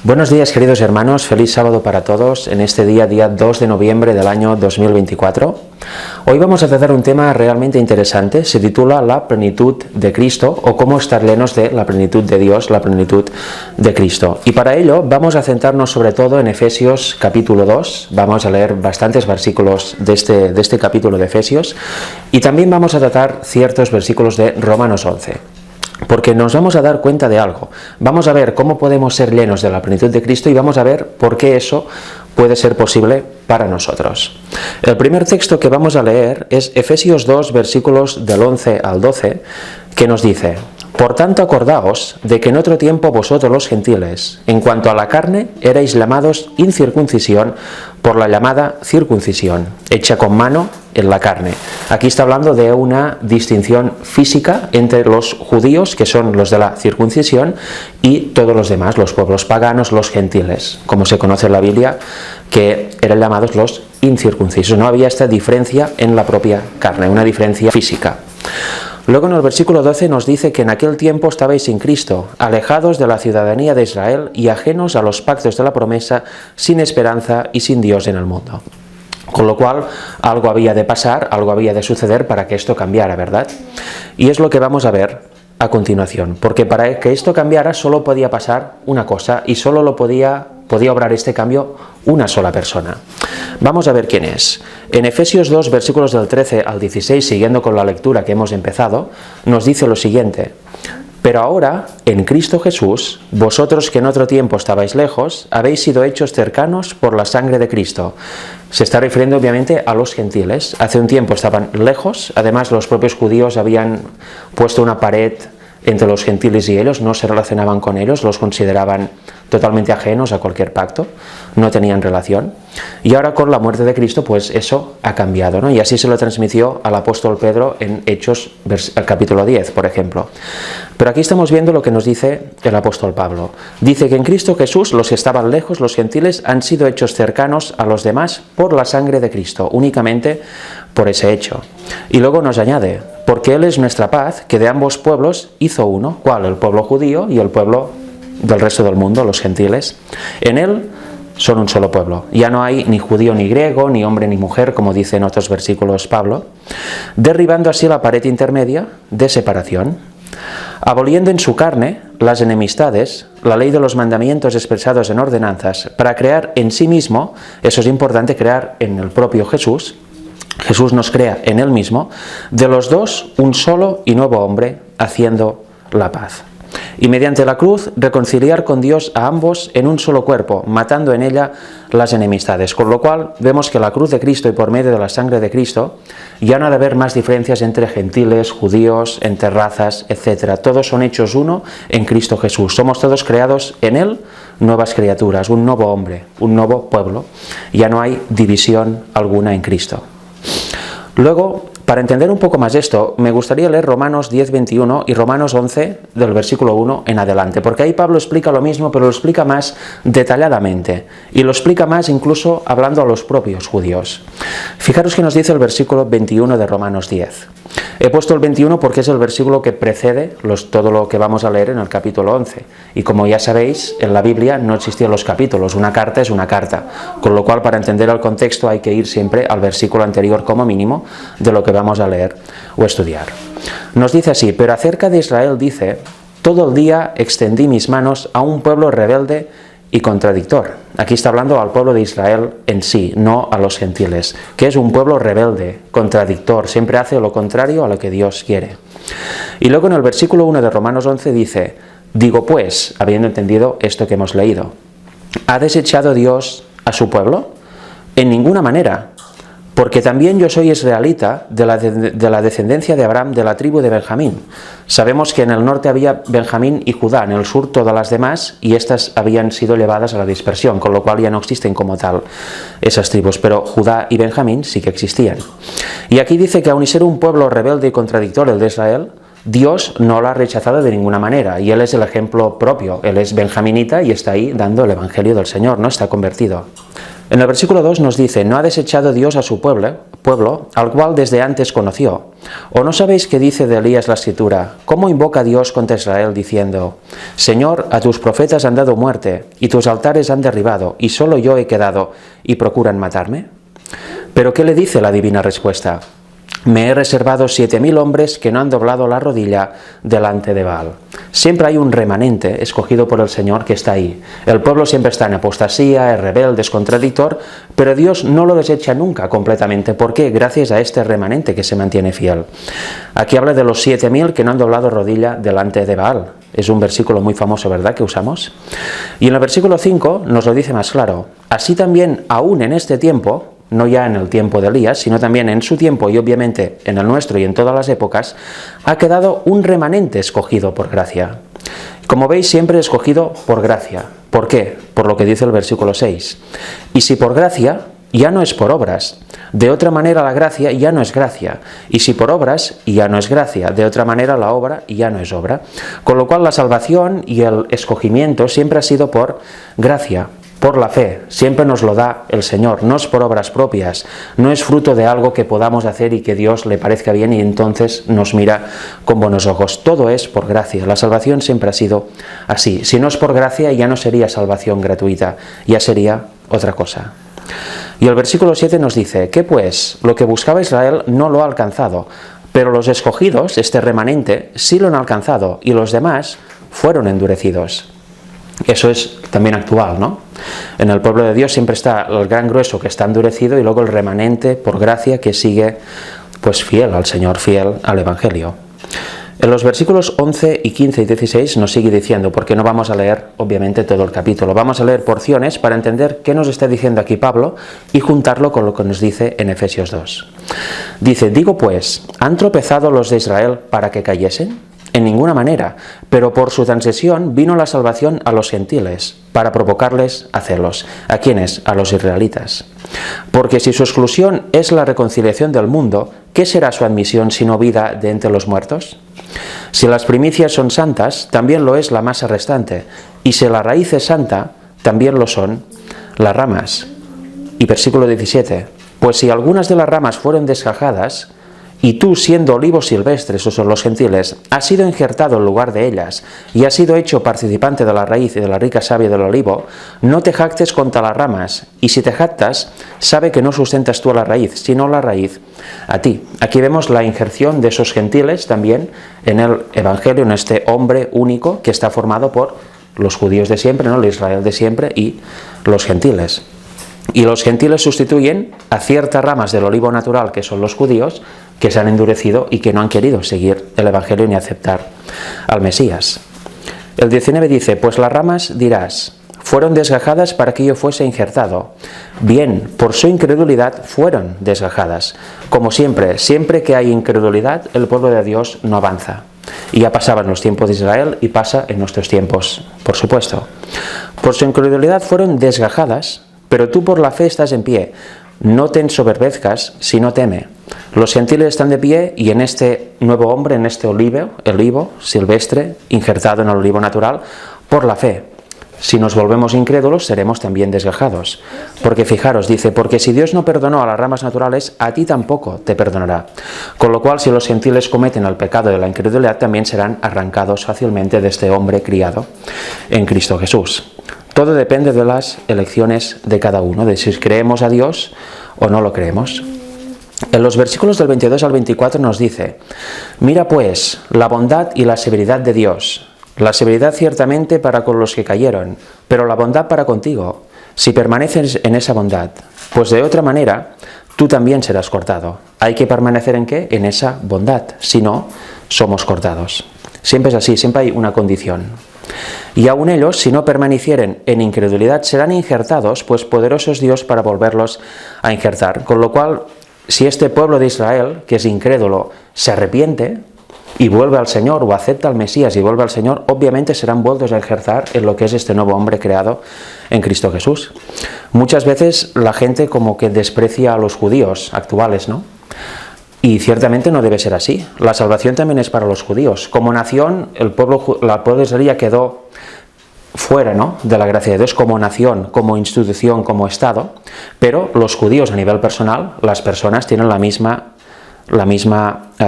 Buenos días, queridos hermanos, feliz sábado para todos en este día 2 de noviembre del año 2024. Hoy vamos a tratar un tema realmente interesante, se titula La plenitud de Cristo o cómo estar llenos de la plenitud de Dios, la plenitud de Cristo. Y para ello vamos a centrarnos sobre todo en Efesios capítulo 2, vamos a leer bastantes versículos de este capítulo de Efesios y también vamos a tratar ciertos versículos de Romanos 11. Porque nos vamos a dar cuenta de algo. Vamos a ver cómo podemos ser llenos de la plenitud de Cristo y vamos a ver por qué eso puede ser posible para nosotros. El primer texto que vamos a leer es Efesios 2, versículos del 11 al 12, que nos dice: Por tanto, acordaos de que en otro tiempo vosotros los gentiles, en cuanto a la carne, erais llamados incircuncisión por la llamada circuncisión, hecha con mano en la carne. Aquí está hablando de una distinción física entre los judíos, que son los de la circuncisión, y todos los demás, los pueblos paganos, los gentiles, como se conoce en la Biblia, que eran llamados los incircuncisos. No había esta diferencia en la propia carne, una diferencia física. Luego en el versículo 12 nos dice que en aquel tiempo estabais sin Cristo, alejados de la ciudadanía de Israel y ajenos a los pactos de la promesa, sin esperanza y sin Dios en el mundo. Con lo cual, algo había de pasar, algo había de suceder para que esto cambiara, ¿verdad? Y es lo que vamos a ver a continuación, porque para que esto cambiara solo podía pasar una cosa y solo lo podía obrar este cambio una sola persona. Vamos a ver quién es. En Efesios 2, versículos del 13 al 16, siguiendo con la lectura que hemos empezado, nos dice lo siguiente: Pero ahora, en Cristo Jesús, vosotros que en otro tiempo estabais lejos, habéis sido hechos cercanos por la sangre de Cristo. Se está refiriendo obviamente a los gentiles. Hace un tiempo estaban lejos, además los propios judíos habían puesto una pared entre los gentiles y ellos, no se relacionaban con ellos, los consideraban totalmente ajenos a cualquier pacto, no tenían relación. Y ahora con la muerte de Cristo, pues eso ha cambiado, ¿no? Y así se lo transmitió al apóstol Pedro en Hechos capítulo 10, por ejemplo. Pero aquí estamos viendo lo que nos dice el apóstol Pablo. Dice que en Cristo Jesús los que estaban lejos, los gentiles, han sido hechos cercanos a los demás por la sangre de Cristo, únicamente por ese hecho. Y luego nos añade: porque Él es nuestra paz, que de ambos pueblos hizo uno. ¿Cuál? El pueblo judío y el pueblo del resto del mundo, los gentiles. En Él son un solo pueblo. Ya no hay ni judío ni griego, ni hombre ni mujer, como dice en otros versículos Pablo, derribando así la pared intermedia de separación, aboliendo en su carne las enemistades, la ley de los mandamientos expresados en ordenanzas, para crear en sí mismo, eso es importante, crear en el propio Jesús. Jesús nos crea en Él mismo, de los dos un solo y nuevo hombre, haciendo la paz. Y mediante la cruz reconciliar con Dios a ambos en un solo cuerpo, matando en ella las enemistades. Con lo cual vemos que la cruz de Cristo y por medio de la sangre de Cristo ya no ha de haber más diferencias entre gentiles, judíos, entre razas, etc. Todos son hechos uno en Cristo Jesús. Somos todos creados en Él, nuevas criaturas, un nuevo hombre, un nuevo pueblo. Ya no hay división alguna en Cristo. Luego, para entender un poco más esto, me gustaría leer Romanos 10, 21 y Romanos 11 del versículo 1 en adelante, porque ahí Pablo explica lo mismo, pero lo explica más detalladamente, y lo explica más incluso hablando a los propios judíos. Fijaros que nos dice el versículo 21 de Romanos 10. He puesto el 21 porque es el versículo que precede todo lo que vamos a leer en el capítulo 11. Y como ya sabéis, en la Biblia no existían los capítulos, una carta es una carta. Con lo cual, para entender el contexto hay que ir siempre al versículo anterior como mínimo de lo que vamos a leer o estudiar. Nos dice así: pero acerca de Israel dice: todo el día extendí mis manos a un pueblo rebelde y contradictor. Aquí está hablando al pueblo de Israel en sí, no a los gentiles, que es un pueblo rebelde, contradictor, siempre hace lo contrario a lo que Dios quiere. Y luego en el versículo 1 de Romanos 11 dice: digo pues, habiendo entendido esto que hemos leído, ¿ha desechado Dios a su pueblo? En ninguna manera, porque también yo soy israelita de la descendencia de Abraham, de la tribu de Benjamín. Sabemos que en el norte había Benjamín y Judá, en el sur todas las demás, y estas habían sido llevadas a la dispersión, con lo cual ya no existen como tal esas tribus, pero Judá y Benjamín sí que existían. Y aquí dice que aun y ser un pueblo rebelde y contradictor, el de Israel, Dios no lo ha rechazado de ninguna manera, y Él es el ejemplo propio. Él es benjaminita y está ahí dando el evangelio del Señor, no está convertido. En el versículo 2 nos dice, no ha desechado Dios a su pueblo, al cual desde antes conoció. ¿O no sabéis qué dice de Elías la Escritura? ¿Cómo invoca Dios contra Israel diciendo, Señor, a tus profetas han dado muerte, y tus altares han derribado, y solo yo he quedado, y procuran matarme? ¿Pero qué le dice la divina respuesta? Me he reservado 7.000 hombres que no han doblado la rodilla delante de Baal. Siempre hay un remanente escogido por el Señor que está ahí. El pueblo siempre está en apostasía, es rebelde, es contradictor, pero Dios no lo desecha nunca completamente. ¿Por qué? Gracias a este remanente que se mantiene fiel. Aquí habla de los 7.000 que no han doblado rodilla delante de Baal. Es un versículo muy famoso, ¿verdad?, que usamos. Y en el versículo 5 nos lo dice más claro. Así también, aún en este tiempo, no ya en el tiempo de Elías, sino también en su tiempo y obviamente en el nuestro y en todas las épocas, ha quedado un remanente escogido por gracia. Como veis, siempre escogido por gracia. ¿Por qué? Por lo que dice el versículo 6. Y si por gracia, ya no es por obras. De otra manera la gracia ya no es gracia. Y si por obras, ya no es gracia. De otra manera la obra ya no es obra. Con lo cual la salvación y el escogimiento siempre ha sido por gracia. Por la fe, siempre nos lo da el Señor, no es por obras propias, no es fruto de algo que podamos hacer y que Dios le parezca bien y entonces nos mira con buenos ojos. Todo es por gracia, la salvación siempre ha sido así. Si no es por gracia ya no sería salvación gratuita, ya sería otra cosa. Y el versículo 7 nos dice, ¿qué pues? Lo que buscaba Israel no lo ha alcanzado, pero los escogidos, este remanente, sí lo han alcanzado y los demás fueron endurecidos. Eso es también actual, ¿no? En el pueblo de Dios siempre está el gran grueso que está endurecido y luego el remanente, por gracia, que sigue pues fiel al Señor, fiel al Evangelio. En los versículos 11 y 15 y 16 nos sigue diciendo, porque no vamos a leer obviamente todo el capítulo, vamos a leer porciones para entender qué nos está diciendo aquí Pablo y juntarlo con lo que nos dice en Efesios 2. Dice, digo pues, ¿han tropezado los de Israel para que cayesen? En ninguna manera, pero por su transgresión vino la salvación a los gentiles, para provocarles a celos. ¿A quiénes? A los israelitas. Porque si su exclusión es la reconciliación del mundo, ¿qué será su admisión sino vida de entre los muertos? Si las primicias son santas, también lo es la masa restante, y si la raíz es santa, también lo son las ramas. Y versículo 17, pues si algunas de las ramas fueron desgajadas, y tú, siendo olivos silvestres, o son los gentiles, has sido injertado en lugar de ellas, y has sido hecho participante de la raíz y de la rica savia del olivo, no te jactes contra las ramas, y si te jactas, sabe que no sustentas tú a la raíz, sino la raíz a ti. Aquí vemos la injerción de esos gentiles también en el Evangelio, en este hombre único que está formado por los judíos de siempre, ¿no?, el Israel de siempre y los gentiles. Y los gentiles sustituyen a ciertas ramas del olivo natural, que son los judíos, que se han endurecido y que no han querido seguir el Evangelio ni aceptar al Mesías. El 19 dice, pues las ramas dirás, fueron desgajadas para que yo fuese injertado. Bien, por su incredulidad fueron desgajadas. Como siempre, siempre que hay incredulidad, el pueblo de Dios no avanza. Y ya pasaba en los tiempos de Israel y pasa en nuestros tiempos, por supuesto. Por su incredulidad fueron desgajadas, pero tú por la fe estás en pie. No te ensoberbezcas, sino teme. Los gentiles están de pie y en este nuevo hombre, en este olivo silvestre, injertado en el olivo natural, por la fe. Si nos volvemos incrédulos, seremos también desgajados. Porque fijaros, dice, porque si Dios no perdonó a las ramas naturales, a ti tampoco te perdonará. Con lo cual, si los gentiles cometen el pecado de la incredulidad, también serán arrancados fácilmente de este hombre criado en Cristo Jesús. Todo depende de las elecciones de cada uno, de si creemos a Dios o no lo creemos. En los versículos del 22 al 24 nos dice, mira pues la bondad y la severidad de Dios. La severidad ciertamente para con los que cayeron, pero la bondad para contigo, si permaneces en esa bondad, pues de otra manera tú también serás cortado. ¿Hay que permanecer en qué? En esa bondad, si no, somos cortados. Siempre es así, siempre hay una condición. Y aun ellos, si no permanecieren en incredulidad, serán injertados, pues poderoso es Dios para volverlos a injertar. Con lo cual, si este pueblo de Israel, que es incrédulo, se arrepiente y vuelve al Señor, o acepta al Mesías y vuelve al Señor, obviamente serán vueltos a injertar en lo que es este nuevo hombre creado en Cristo Jesús. Muchas veces la gente como que desprecia a los judíos actuales, ¿no? Y ciertamente no debe ser así. La salvación también es para los judíos. Como nación, el pueblo de Israel quedó fuera, ¿no?, de la gracia de Dios como nación, como institución, como Estado, pero los judíos a nivel personal, las personas tienen la misma,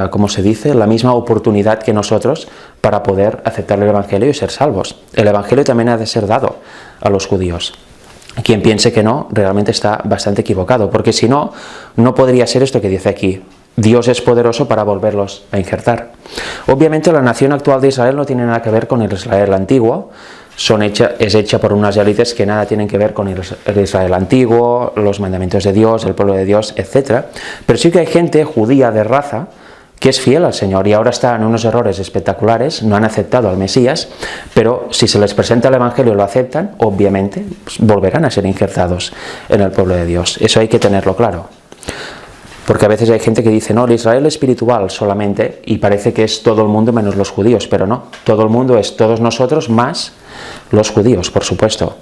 ¿cómo se dice?, la misma oportunidad que nosotros para poder aceptar el Evangelio y ser salvos. El Evangelio también ha de ser dado a los judíos. Quien piense que no, realmente está bastante equivocado, porque si no, no podría ser esto que dice aquí: Dios es poderoso para volverlos a injertar. Obviamente la nación actual de Israel no tiene nada que ver con el Israel antiguo, es hecha por unas élites que nada tienen que ver con el Israel antiguo, los mandamientos de Dios, el pueblo de Dios, etc. Pero sí que hay gente judía de raza que es fiel al Señor y ahora está en unos errores espectaculares, no han aceptado al Mesías, pero si se les presenta el Evangelio y lo aceptan, obviamente pues, volverán a ser injertados en el pueblo de Dios. Eso hay que tenerlo claro. Porque a veces hay gente que dice, no, el Israel espiritual solamente, y parece que es todo el mundo menos los judíos, pero no, todo el mundo es todos nosotros más los judíos, por supuesto,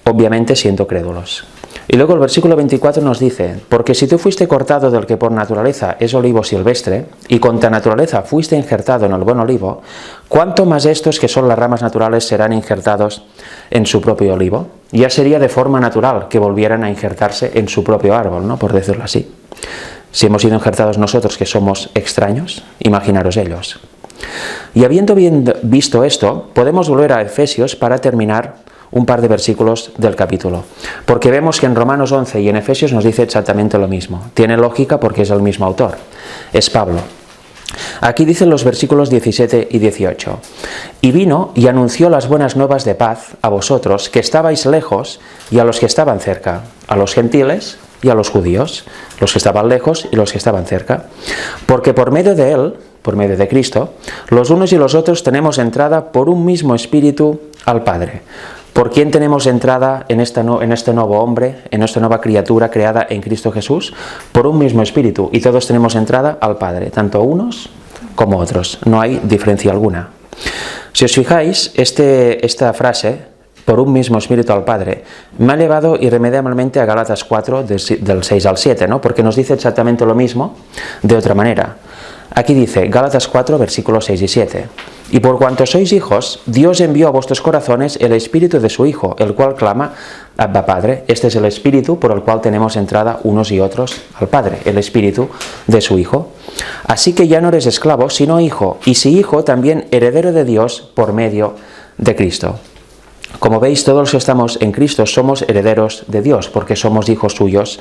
obviamente siendo crédulos. Y luego el versículo 24 nos dice, porque si tú fuiste cortado del que por naturaleza es olivo silvestre, y con ta naturaleza fuiste injertado en el buen olivo, ¿cuánto más estos que son las ramas naturales serán injertados en su propio olivo? Ya sería de forma natural que volvieran a injertarse en su propio árbol, ¿no?, por decirlo así. Si hemos sido injertados nosotros que somos extraños, imaginaros ellos. Y habiendo bien visto esto, podemos volver a Efesios para terminar un par de versículos del capítulo, porque vemos que en Romanos 11 y en Efesios nos dice exactamente lo mismo. Tiene lógica porque es el mismo autor, es Pablo. Aquí dicen los versículos 17 y 18. Y vino y anunció las buenas nuevas de paz a vosotros que estabais lejos y a los que estaban cerca, a los gentiles y a los judíos, los que estaban lejos y los que estaban cerca, porque por medio de él, por medio de Cristo, los unos y los otros tenemos entrada por un mismo espíritu al Padre. ¿Por quién tenemos entrada en este nuevo hombre, en esta nueva criatura creada en Cristo Jesús? Por un mismo espíritu, y todos tenemos entrada al Padre, tanto unos como otros, no hay diferencia alguna. Si os fijáis, esta frase, por un mismo espíritu al Padre, me ha llevado irremediablemente a Gálatas 4, del 6 al 7, ¿no?, porque nos dice exactamente lo mismo de otra manera. Aquí dice, Gálatas 4, versículos 6 y 7. Y por cuanto sois hijos, Dios envió a vuestros corazones el espíritu de su Hijo, el cual clama, Abba Padre. Este es el espíritu por el cual tenemos entrada unos y otros al Padre, el espíritu de su Hijo. Así que ya no eres esclavo, sino hijo, y si hijo, también heredero de Dios por medio de Cristo. Como veis, todos los que estamos en Cristo somos herederos de Dios, porque somos hijos suyos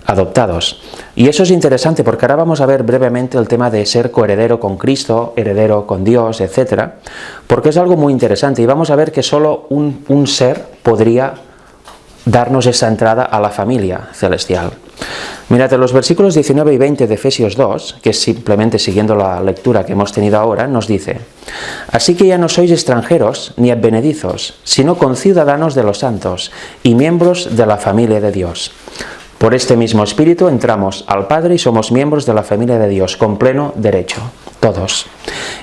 adoptados. Y eso es interesante porque ahora vamos a ver brevemente el tema de ser coheredero con Cristo, heredero con Dios, etc. Porque es algo muy interesante y vamos a ver que solo un ser podría darnos esa entrada a la familia celestial. Mirad, en los versículos 19 y 20 de Efesios 2, que es simplemente siguiendo la lectura que hemos tenido ahora, nos dice: así que ya no sois extranjeros ni advenedizos, sino conciudadanos de los santos y miembros de la familia de Dios. Por este mismo espíritu entramos al Padre y somos miembros de la familia de Dios, con pleno derecho, todos,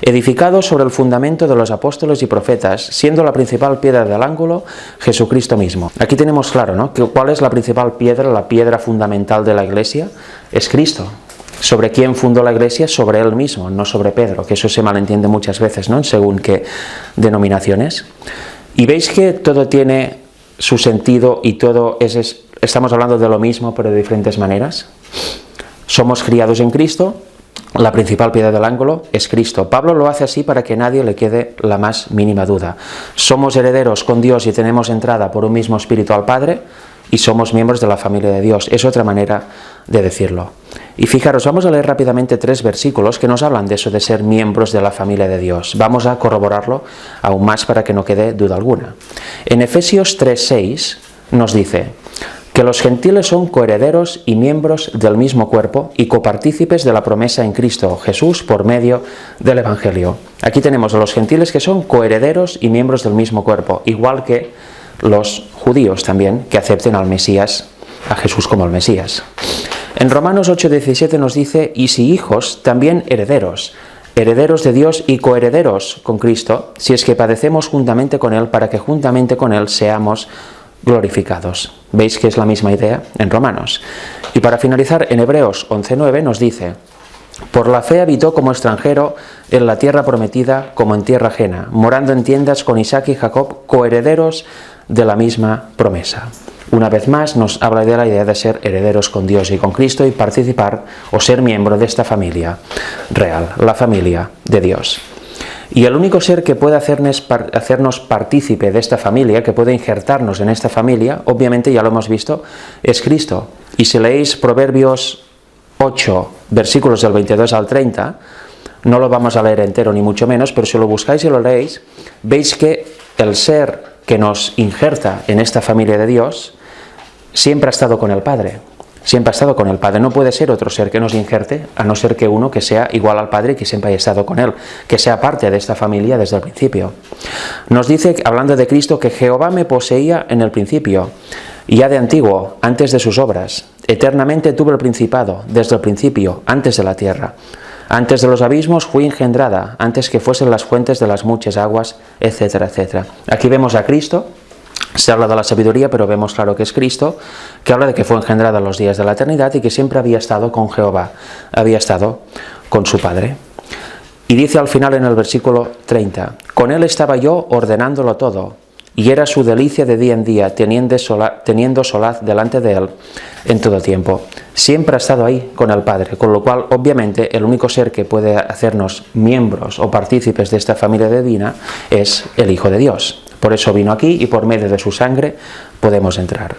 edificados sobre el fundamento de los apóstoles y profetas, siendo la principal piedra del ángulo Jesucristo mismo. Aquí tenemos claro, ¿no?, cuál es la principal piedra, la piedra fundamental de la Iglesia, es Cristo. ¿Sobre quién fundó la Iglesia? Sobre Él mismo, no sobre Pedro, que eso se malentiende muchas veces, ¿no?, según qué denominaciones. Y veis que todo tiene su sentido y todo estamos hablando de lo mismo, pero de diferentes maneras. Somos criados en Cristo, la principal piedra del ángulo es Cristo. Pablo lo hace así para que a nadie le quede la más mínima duda. Somos herederos con Dios y tenemos entrada por un mismo espíritu al Padre y somos miembros de la familia de Dios. Es otra manera de decirlo. Y fijaros, vamos a leer rápidamente 3 versículos que nos hablan de eso de ser miembros de la familia de Dios. Vamos a corroborarlo aún más para que no quede duda alguna. En Efesios 3:6 nos dice que los gentiles son coherederos y miembros del mismo cuerpo y copartícipes de la promesa en Cristo Jesús por medio del Evangelio. Aquí tenemos a los gentiles que son coherederos y miembros del mismo cuerpo, igual que los judíos también, que acepten al Mesías, a Jesús como el Mesías. En Romanos 8:17 nos dice, y si hijos, también herederos, herederos de Dios y coherederos con Cristo, si es que padecemos juntamente con Él, para que juntamente con Él seamos glorificados. ¿Veis que es la misma idea en Romanos? Y para finalizar, en Hebreos 11:9 nos dice, Por la fe habitó como extranjero en la tierra prometida como en tierra ajena, morando en tiendas con Isaac y Jacob, coherederos de la misma promesa. Una vez más nos habla de la idea de ser herederos con Dios y con Cristo y participar o ser miembro de esta familia real, la familia de Dios. Y el único ser que puede hacernos partícipe de esta familia, que puede injertarnos en esta familia, obviamente ya lo hemos visto, es Cristo. Y si leéis Proverbios 8, versículos del 22 al 30, no lo vamos a leer entero ni mucho menos, pero si lo buscáis y lo leéis, veis que el ser que nos injerta en esta familia de Dios siempre ha estado con el Padre. Siempre ha estado con el Padre. No puede ser otro ser que nos injerte, a no ser que uno que sea igual al Padre y que siempre haya estado con Él, que sea parte de esta familia desde el principio. Nos dice, hablando de Cristo, que Jehová me poseía en el principio, ya de antiguo, antes de sus obras. Eternamente tuve el principado, desde el principio, antes de la tierra. Antes de los abismos fui engendrada, antes que fuesen las fuentes de las muchas aguas, etcétera, etcétera. Aquí vemos a Cristo. Se habla de la sabiduría, pero vemos claro que es Cristo, que habla de que fue engendrada en los días de la eternidad y que siempre había estado con Jehová, había estado con su Padre. Y dice al final en el versículo 30, con Él estaba yo ordenándolo todo, y era su delicia de día en día, teniendo solaz delante de Él en todo tiempo. Siempre ha estado ahí con el Padre, con lo cual obviamente el único ser que puede hacernos miembros o partícipes de esta familia divina es el Hijo de Dios. Por eso vino aquí y por medio de su sangre podemos entrar.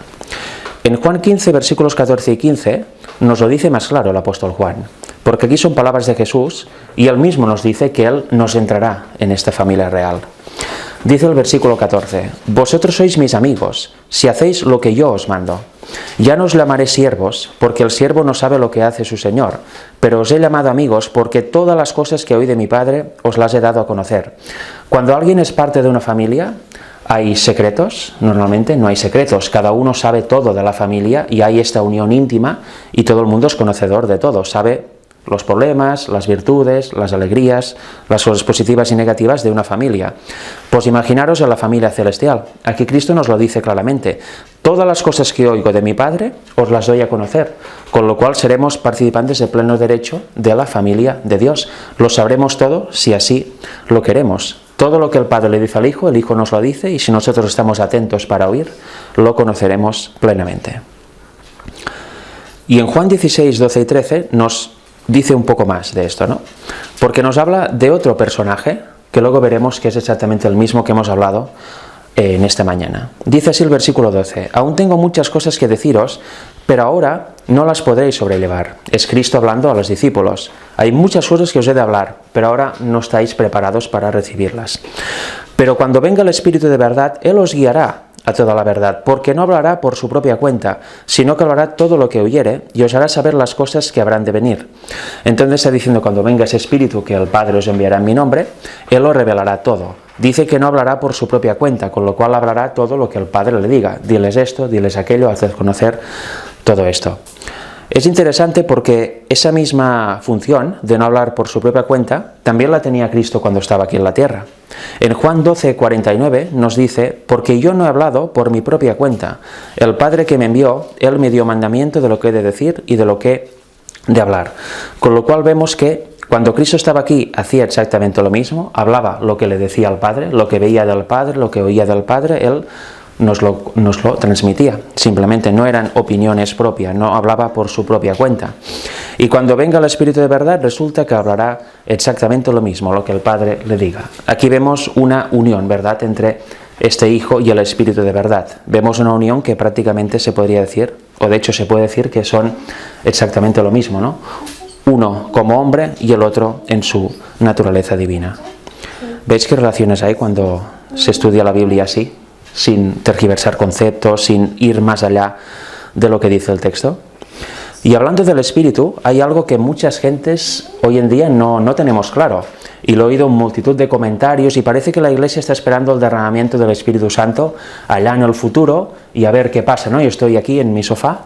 En Juan 15, versículos 14 y 15, nos lo dice más claro el apóstol Juan, porque aquí son palabras de Jesús y Él mismo nos dice que Él nos entrará en esta familia real. Dice el versículo 14, vosotros sois mis amigos, si hacéis lo que yo os mando. Ya no os llamaré siervos, porque el siervo no sabe lo que hace su Señor, pero os he llamado amigos, porque todas las cosas que oí de mi Padre os las he dado a conocer. Cuando alguien es parte de una familia, ¿hay secretos? Normalmente no hay secretos, cada uno sabe todo de la familia y hay esta unión íntima y todo el mundo es conocedor de todo, sabe los problemas, las virtudes, las alegrías, las cosas positivas y negativas de una familia. Pues imaginaros en la familia celestial. Aquí Cristo nos lo dice claramente. Todas las cosas que oigo de mi Padre os las doy a conocer, con lo cual seremos participantes de pleno derecho de la familia de Dios. Lo sabremos todo si así lo queremos. Todo lo que el Padre le dice al Hijo, el Hijo nos lo dice y si nosotros estamos atentos para oír, lo conoceremos plenamente. Y en Juan 16, 12 y 13 nos dice un poco más de esto, ¿no? Porque nos habla de otro personaje, que luego veremos que es exactamente el mismo que hemos hablado en esta mañana. Dice así el versículo 12, aún tengo muchas cosas que deciros, pero ahora no las podréis sobrellevar. Es Cristo hablando a los discípulos. Hay muchas cosas que os he de hablar, pero ahora no estáis preparados para recibirlas. Pero cuando venga el Espíritu de verdad, Él os guiará a toda la verdad, porque no hablará por su propia cuenta, sino que hablará todo lo que oyere y os hará saber las cosas que habrán de venir. Entonces está diciendo, cuando venga ese Espíritu que el Padre os enviará en mi nombre, Él os revelará todo. Dice que no hablará por su propia cuenta, con lo cual hablará todo lo que el Padre le diga. Diles esto, diles aquello, haced conocer todo esto. Es interesante porque esa misma función de no hablar por su propia cuenta también la tenía Cristo cuando estaba aquí en la tierra. En Juan 12, 49 nos dice, porque yo no he hablado por mi propia cuenta. El Padre que me envió, Él me dio mandamiento de lo que he de decir y de lo que he de hablar. Con lo cual vemos que cuando Cristo estaba aquí hacía exactamente lo mismo, hablaba lo que le decía al Padre, lo que veía del Padre, lo que oía del Padre, Él nos lo transmitía. Simplemente no eran opiniones propias, no hablaba por su propia cuenta. Y cuando venga el Espíritu de verdad, resulta que hablará exactamente lo mismo, lo que el Padre le diga. Aquí vemos una unión, ¿verdad?, entre este Hijo y el Espíritu de verdad. Vemos una unión que prácticamente se podría decir, o de hecho se puede decir que son exactamente lo mismo, ¿no? Uno como hombre y el otro en su naturaleza divina. ¿Veis qué relaciones hay cuando se estudia la Biblia así? Sin tergiversar conceptos, sin ir más allá de lo que dice el texto. Y hablando del Espíritu, hay algo que muchas gentes hoy en día no tenemos claro. Y lo he oído en multitud de comentarios y parece que la Iglesia está esperando el derramamiento del Espíritu Santo allá en el futuro y a ver qué pasa, ¿no? Yo estoy aquí en mi sofá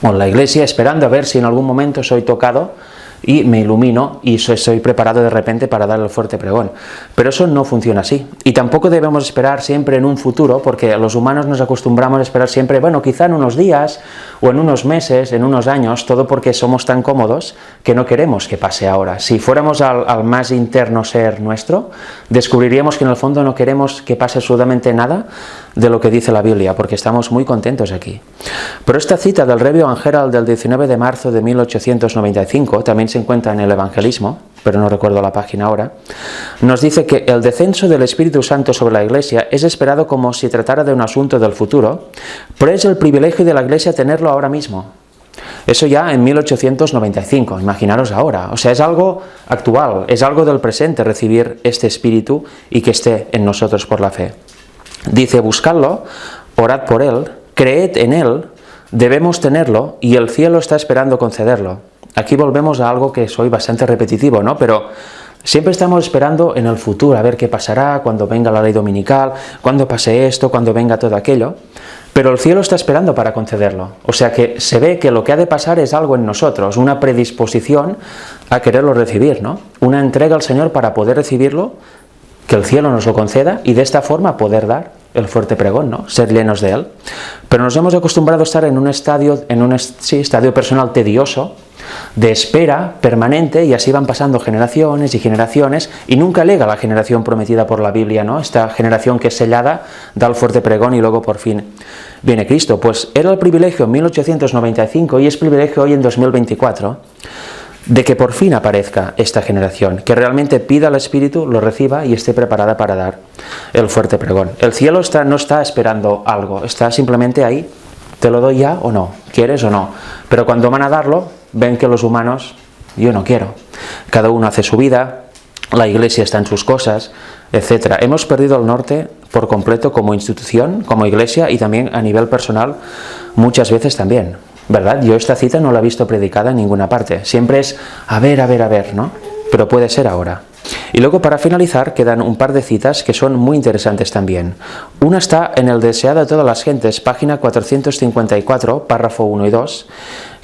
o en la Iglesia esperando a ver si en algún momento soy tocado y me ilumino y estoy preparado de repente para dar el fuerte pregón. Pero eso no funciona así. Y tampoco debemos esperar siempre en un futuro, porque los humanos nos acostumbramos a esperar siempre, bueno, quizá en unos días o en unos meses, en unos años, todo porque somos tan cómodos que no queremos que pase ahora. Si fuéramos al más interno ser nuestro, descubriríamos que en el fondo no queremos que pase absolutamente nada de lo que dice la Biblia, porque estamos muy contentos aquí. Pero esta cita del Review and Herald del 19 de marzo de 1895, también se encuentra en el Evangelismo, pero no recuerdo la página ahora, nos dice que el descenso del Espíritu Santo sobre la Iglesia es esperado como si tratara de un asunto del futuro, pero es el privilegio de la Iglesia tenerlo ahora mismo. Eso ya en 1895, imaginaros ahora. O sea, es algo actual, es algo del presente recibir este Espíritu y que esté en nosotros por la fe. Dice, buscadlo, orad por él, creed en él, debemos tenerlo y el cielo está esperando concederlo. Aquí volvemos a algo que soy bastante repetitivo, ¿no? Pero siempre estamos esperando en el futuro, a ver qué pasará, cuando venga la ley dominical, cuando pase esto, cuando venga todo aquello. Pero el cielo está esperando para concederlo. O sea que se ve que lo que ha de pasar es algo en nosotros, una predisposición a quererlo recibir, ¿no? Una entrega al Señor para poder recibirlo, que el cielo nos lo conceda y de esta forma poder dar el fuerte pregón, ¿no? Ser llenos de él. Pero nos hemos acostumbrado a estar en un estadio personal tedioso, de espera permanente, y así van pasando generaciones y generaciones y nunca llega la generación prometida por la Biblia, ¿no? Esta generación que es sellada, da el fuerte pregón y luego por fin viene Cristo. Pues era el privilegio en 1895 y es privilegio hoy en 2024 de que por fin aparezca esta generación, que realmente pida al Espíritu, lo reciba y esté preparada para dar el fuerte pregón. El cielo no está esperando algo, está simplemente ahí, te lo doy ya o no, quieres o no. Pero cuando van a darlo, ven que los humanos, yo no quiero. Cada uno hace su vida, la Iglesia está en sus cosas, etc. Hemos perdido el norte por completo como institución, como Iglesia y también a nivel personal, muchas veces también. ¿Verdad? Yo esta cita no la he visto predicada en ninguna parte. Siempre es a ver, ¿no? Pero puede ser ahora. Y luego para finalizar quedan un par de citas que son muy interesantes también. Una está en el Deseado de todas las gentes, página 454, párrafo 1 y 2,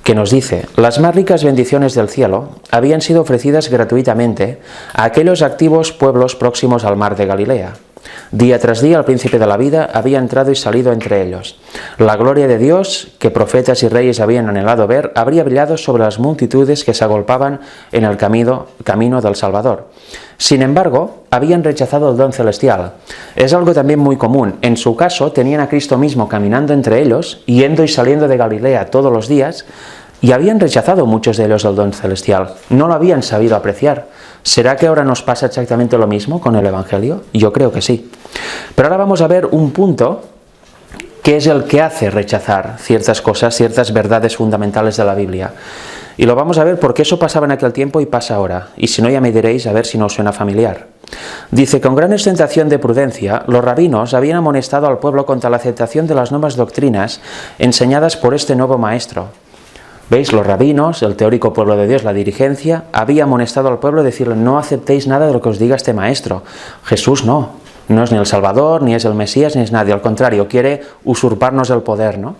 que nos dice: las más ricas bendiciones del cielo habían sido ofrecidas gratuitamente a aquellos activos pueblos próximos al mar de Galilea. Día tras día el príncipe de la vida había entrado y salido entre ellos. La gloria de Dios, que profetas y reyes habían anhelado ver, habría brillado sobre las multitudes que se agolpaban en el camino del Salvador. Sin embargo, habían rechazado el don celestial. Es algo también muy común. En su caso, tenían a Cristo mismo caminando entre ellos, yendo y saliendo de Galilea todos los días, y habían rechazado muchos de ellos el don celestial. No lo habían sabido apreciar. ¿Será que ahora nos pasa exactamente lo mismo con el Evangelio? Yo creo que sí. Pero ahora vamos a ver un punto que es el que hace rechazar ciertas cosas, ciertas verdades fundamentales de la Biblia. Y lo vamos a ver porque eso pasaba en aquel tiempo y pasa ahora. Y si no, ya me diréis a ver si no os suena familiar. Dice: con gran ostentación de prudencia, los rabinos habían amonestado al pueblo contra la aceptación de las nuevas doctrinas enseñadas por este nuevo maestro. ¿Veis? Los rabinos, el teórico pueblo de Dios, la dirigencia, había amonestado al pueblo a decirle: no aceptéis nada de lo que os diga este maestro. Jesús no es ni el Salvador, ni es el Mesías, ni es nadie. Al contrario, quiere usurparnos el poder, ¿no?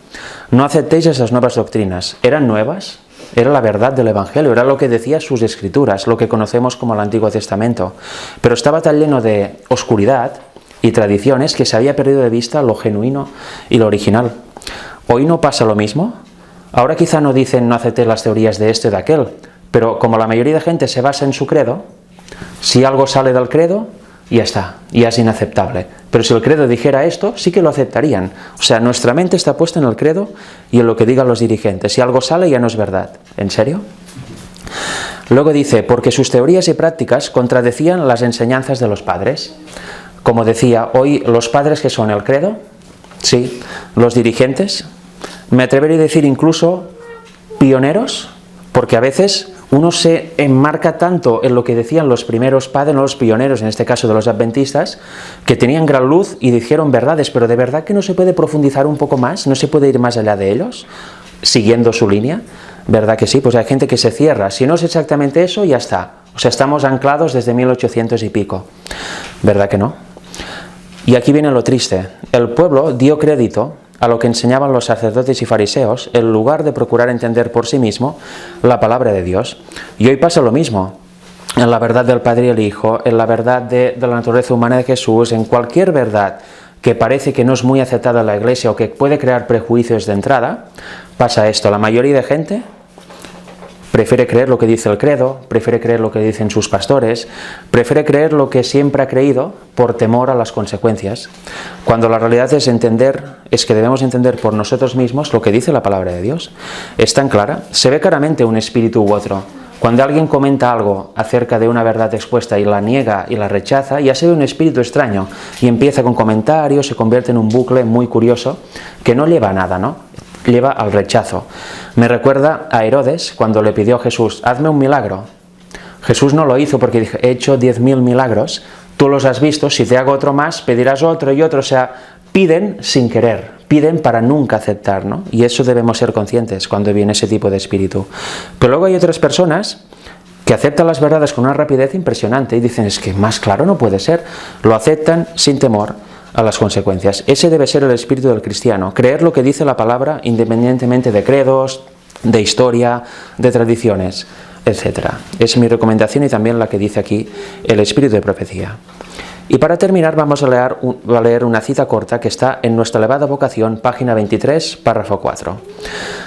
No aceptéis esas nuevas doctrinas. ¿Eran nuevas? Era la verdad del Evangelio, era lo que decía sus escrituras, lo que conocemos como el Antiguo Testamento. Pero estaba tan lleno de oscuridad y tradiciones que se había perdido de vista lo genuino y lo original. ¿Hoy no pasa lo mismo? Ahora quizá no dicen no aceptéis las teorías de este o de aquel, pero como la mayoría de gente se basa en su credo, si algo sale del credo, ya está, ya es inaceptable. Pero si el credo dijera esto, sí que lo aceptarían. O sea, nuestra mente está puesta en el credo y en lo que digan los dirigentes. Si algo sale, ya no es verdad. ¿En serio? Luego dice: porque sus teorías y prácticas contradecían las enseñanzas de los padres. Como decía, hoy los padres, ¿qué son? ¿El credo? Sí. ¿Los dirigentes? Me atrevería a decir incluso pioneros, porque a veces uno se enmarca tanto en lo que decían los primeros padres, los pioneros, en este caso de los adventistas, que tenían gran luz y dijeron verdades, pero de verdad que no se puede profundizar un poco más, no se puede ir más allá de ellos, siguiendo su línea. ¿Verdad que sí? Pues hay gente que se cierra. Si no es exactamente eso, ya está. O sea, estamos anclados desde 1800 y pico. ¿Verdad que no? Y aquí viene lo triste. El pueblo dio crédito a lo que enseñaban los sacerdotes y fariseos, en lugar de procurar entender por sí mismo la palabra de Dios. Y hoy pasa lo mismo. En la verdad del Padre y el Hijo, en la verdad de la naturaleza humana de Jesús, en cualquier verdad que parece que no es muy aceptada en la Iglesia o que puede crear prejuicios de entrada, pasa esto. La mayoría de gente prefiere creer lo que dice el credo, prefiere creer lo que dicen sus pastores, prefiere creer lo que siempre ha creído por temor a las consecuencias, cuando la realidad es que debemos entender por nosotros mismos lo que dice la palabra de Dios. Es tan clara, se ve claramente un espíritu u otro. Cuando alguien comenta algo acerca de una verdad expuesta y la niega y la rechaza, ya se ve un espíritu extraño y empieza con comentarios, se convierte en un bucle muy curioso que no lleva a nada, ¿no? Lleva al rechazo. Me recuerda a Herodes cuando le pidió a Jesús, hazme un milagro. Jesús no lo hizo porque dijo, he hecho 10.000 milagros, tú los has visto, si te hago otro más, pedirás otro y otro. O sea, piden sin querer, piden para nunca aceptar, ¿no? Y eso debemos ser conscientes cuando viene ese tipo de espíritu. Pero luego hay otras personas que aceptan las verdades con una rapidez impresionante y dicen, es que más claro no puede ser. Lo aceptan sin temor a las consecuencias. Ese debe ser el espíritu del cristiano, creer lo que dice la palabra independientemente de credos, de historia, de tradiciones, etc. Es mi recomendación y también la que dice aquí el espíritu de profecía. Y para terminar vamos a leer una cita corta que está en Nuestra elevada vocación, página 23, párrafo 4.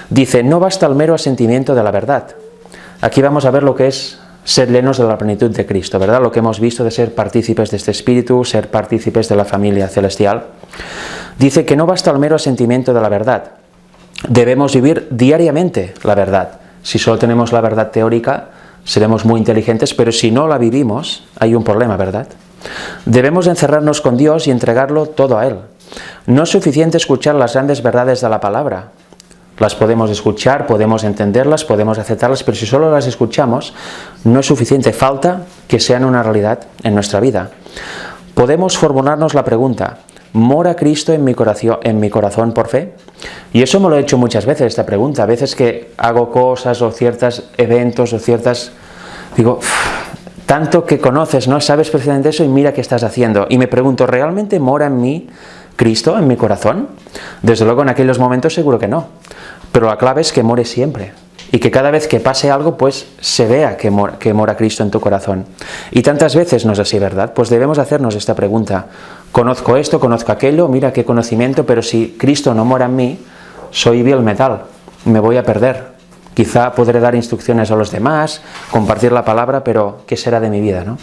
Dice, no basta el mero asentimiento de la verdad. Aquí vamos a ver lo que es ser llenos de la plenitud de Cristo, ¿verdad? Lo que hemos visto de ser partícipes de este Espíritu, ser partícipes de la familia celestial. Dice que no basta el mero asentimiento de la verdad. Debemos vivir diariamente la verdad. Si solo tenemos la verdad teórica, seremos muy inteligentes, pero si no la vivimos, hay un problema, ¿verdad? Debemos encerrarnos con Dios y entregarlo todo a Él. No es suficiente escuchar las grandes verdades de la palabra. Las podemos escuchar, podemos entenderlas, podemos aceptarlas, pero si solo las escuchamos, no es suficiente. Falta que sean una realidad en nuestra vida. Podemos formularnos la pregunta, ¿mora Cristo en mi corazón por fe? Y eso me lo he hecho muchas veces, esta pregunta. A veces que hago cosas o ciertos eventos o ciertas... Digo, tanto que conoces, ¿no? Sabes precisamente eso y mira qué estás haciendo. Y me pregunto, ¿realmente mora en mí Cristo, en mi corazón? Desde luego en aquellos momentos seguro que no. Pero la clave es que more siempre. Y que cada vez que pase algo, pues se vea que mora Cristo en tu corazón. Y tantas veces no es así, ¿verdad? Pues debemos hacernos esta pregunta. Conozco esto, conozco aquello, mira qué conocimiento, pero si Cristo no mora en mí, soy vil metal, me voy a perder. Quizá podré dar instrucciones a los demás, compartir la palabra, pero ¿qué será de mi vida, no?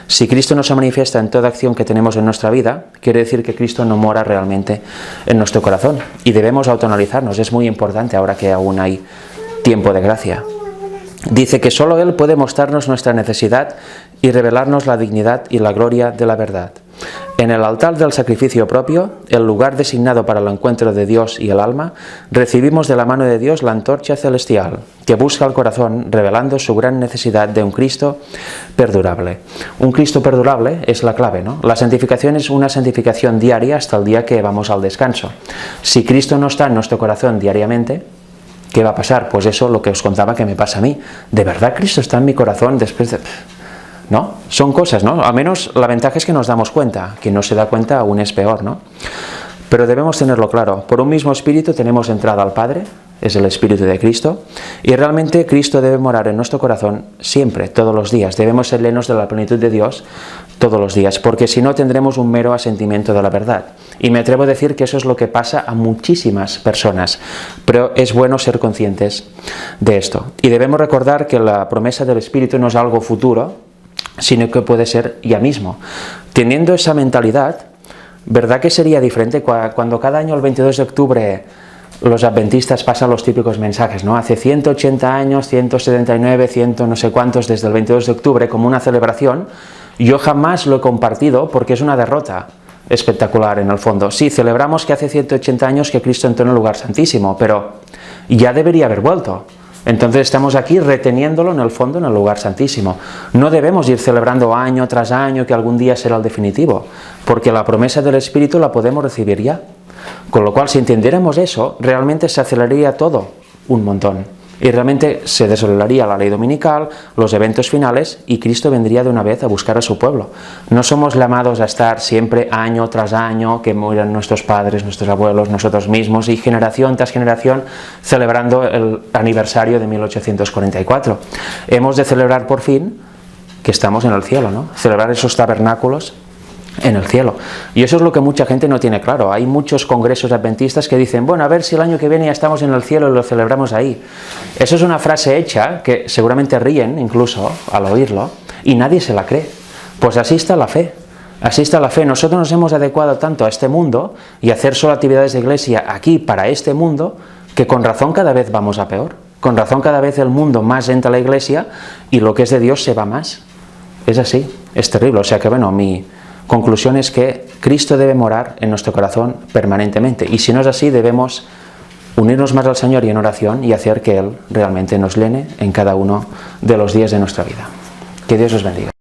Si Cristo no se manifiesta en toda acción que tenemos en nuestra vida, quiere decir que Cristo no mora realmente en nuestro corazón. Y debemos autoanalizarnos, es muy importante ahora que aún hay tiempo de gracia. Dice que solo Él puede mostrarnos nuestra necesidad y revelarnos la dignidad y la gloria de la verdad. En el altar del sacrificio propio, el lugar designado para el encuentro de Dios y el alma, recibimos de la mano de Dios la antorcha celestial, que busca el corazón, revelando su gran necesidad de un Cristo perdurable. Un Cristo perdurable es la clave, ¿no? La santificación es una santificación diaria hasta el día que vamos al descanso. Si Cristo no está en nuestro corazón diariamente, ¿qué va a pasar? Pues eso lo que os contaba que me pasa a mí. ¿De verdad Cristo está en mi corazón después de...? ¿No? Son cosas, ¿no? Al menos la ventaja es que nos damos cuenta. Quien no se da cuenta aún es peor, ¿no? Pero debemos tenerlo claro. Por un mismo espíritu tenemos entrada al Padre, es el Espíritu de Cristo, y realmente Cristo debe morar en nuestro corazón siempre, todos los días. Debemos ser llenos de la plenitud de Dios todos los días, porque si no tendremos un mero asentimiento de la verdad. Y me atrevo a decir que eso es lo que pasa a muchísimas personas, pero es bueno ser conscientes de esto. Y debemos recordar que la promesa del Espíritu no es algo futuro, sino que puede ser ya mismo. Teniendo esa mentalidad, ¿verdad que sería diferente cuando cada año el 22 de octubre los adventistas pasan los típicos mensajes, ¿no? Hace 180 años, 179, 100 no sé cuántos desde el 22 de octubre como una celebración? Yo jamás lo he compartido porque es una derrota espectacular en el fondo. Sí, celebramos que hace 180 años que Cristo entró en el lugar santísimo, pero ya debería haber vuelto. Entonces estamos aquí reteniéndolo en el fondo en el lugar santísimo. No debemos ir celebrando año tras año que algún día será el definitivo, porque la promesa del Espíritu la podemos recibir ya. Con lo cual, si entendiéramos eso, realmente se aceleraría todo un montón. Y realmente se desarrollaría la ley dominical, los eventos finales, y Cristo vendría de una vez a buscar a su pueblo. No somos llamados a estar siempre año tras año, que mueran nuestros padres, nuestros abuelos, nosotros mismos, y generación tras generación celebrando el aniversario de 1844. Hemos de celebrar por fin que estamos en el cielo, ¿no? Celebrar esos tabernáculos en el cielo. Y eso es lo que mucha gente no tiene claro. Hay muchos congresos adventistas que dicen, bueno, a ver si el año que viene ya estamos en el cielo y lo celebramos ahí. Eso es una frase hecha que seguramente ríen incluso al oírlo y nadie se la cree. Pues así está la fe. Así está la fe. Nosotros nos hemos adecuado tanto a este mundo y a hacer solo actividades de iglesia aquí para este mundo que con razón cada vez vamos a peor. Con razón cada vez el mundo más entra a la iglesia y lo que es de Dios se va más. Es así, es terrible. O sea que bueno, mi conclusión es que Cristo debe morar en nuestro corazón permanentemente, y si no es así debemos unirnos más al Señor y en oración y hacer que Él realmente nos llene en cada uno de los días de nuestra vida. Que Dios os bendiga.